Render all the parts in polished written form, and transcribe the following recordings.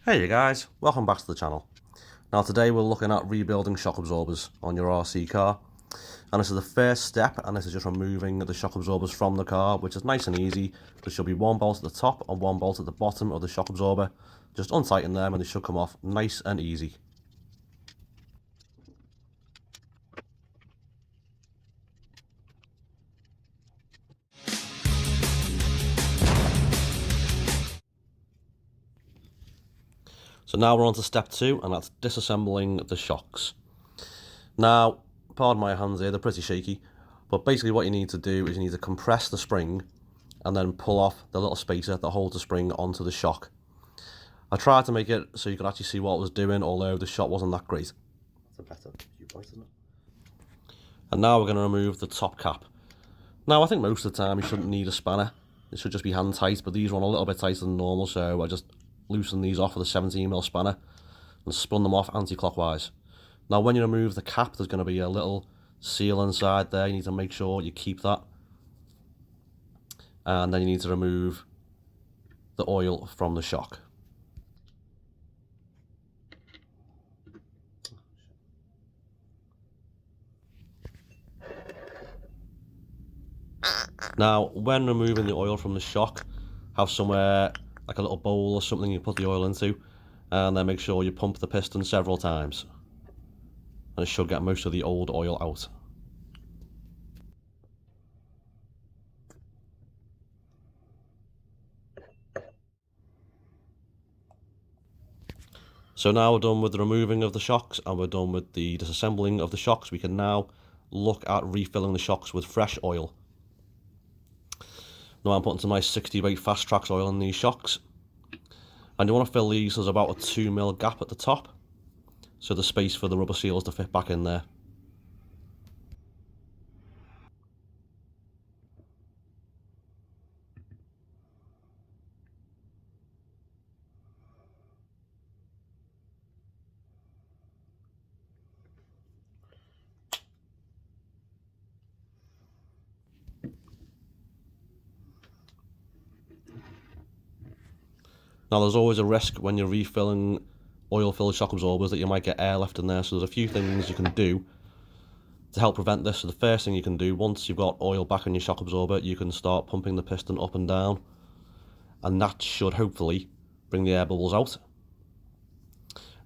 Hey you guys, welcome back to the channel. Now today we're looking at rebuilding shock absorbers on your RC car. And this is the first step, and this is just removing the shock absorbers from the car, which is nice and easy. There should be one bolt at the top and one bolt at the bottom of the shock absorber. Just untighten them and they should come off nice and easy. So now we're on to step 2, and that's disassembling the shocks. Now, pardon my hands here, they're pretty shaky, but basically what you need to do is you need to compress the spring and then pull off the little spacer that holds the spring onto the shock. I tried to make it so you could actually see what it was doing, although the shot wasn't that great. That's a better viewpoint, isn't it? And now we're going to remove the top cap. Now I think most of the time you shouldn't need a spanner. It should just be hand tight, but these run a little bit tighter than normal, so I just loosened these off with a 17mm spanner and spun them off anti-clockwise. Now when you remove the cap, there's going to be a little seal inside there. You need to make sure you keep that. And then you need to remove the oil from the shock. Now, when removing the oil from the shock, have somewhere like a little bowl or something you put the oil into, and then make sure you pump the piston several times. And it should get most of the old oil out. So now we're done with the removing of the shocks and we're done with the disassembling of the shocks. We can now look at refilling the shocks with fresh oil. Now I'm putting some nice 60 weight Fast Trax oil in these shocks. And you want to fill these, there's about a 2mm gap at the top, so the space for the rubber seals to fit back in there. Now there's always a risk when you're refilling oil-filled shock absorbers that you might get air left in there, so there's a few things you can do to help prevent this. So the first thing you can do, once you've got oil back in your shock absorber, you can start pumping the piston up and down, and that should hopefully bring the air bubbles out.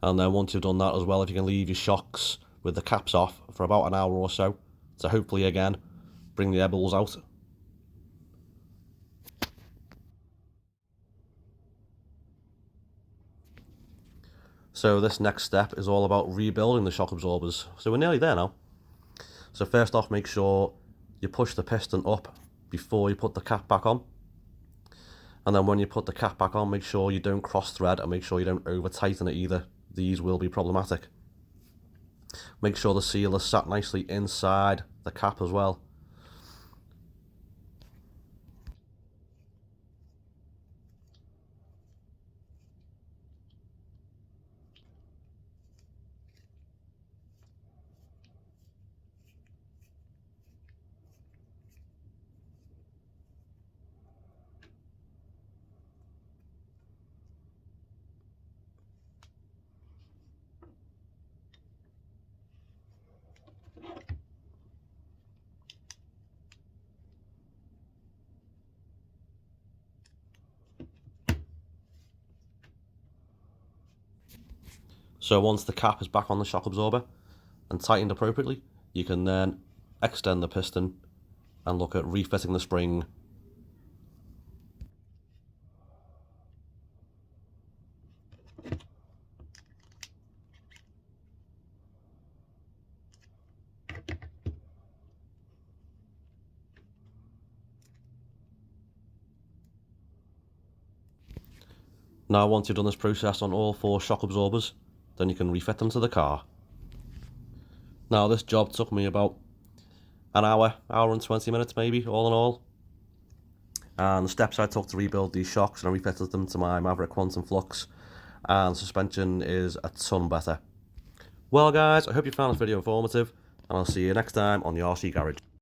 And then once you've done that as well, if you can leave your shocks with the caps off for about an hour or so, to hopefully again bring the air bubbles out. So this next step is all about rebuilding the shock absorbers. So we're nearly there now. So first off, make sure you push the piston up before you put the cap back on. And then when you put the cap back on, make sure you don't cross thread and make sure you don't over tighten it either. These will be problematic. Make sure the seal is sat nicely inside the cap as well. So once the cap is back on the shock absorber and tightened appropriately, you can then extend the piston and look at refitting the spring. Now once you've done this process on all 4 shock absorbers, then you can refit them to the car. Now this job took me about an hour and 20 minutes maybe, all in all. And the steps I took to rebuild these shocks, and I refitted them to my Maverick Quantum Flux, and suspension is a ton better. Well guys, I hope you found this video informative, and I'll see you next time on the RC Garage.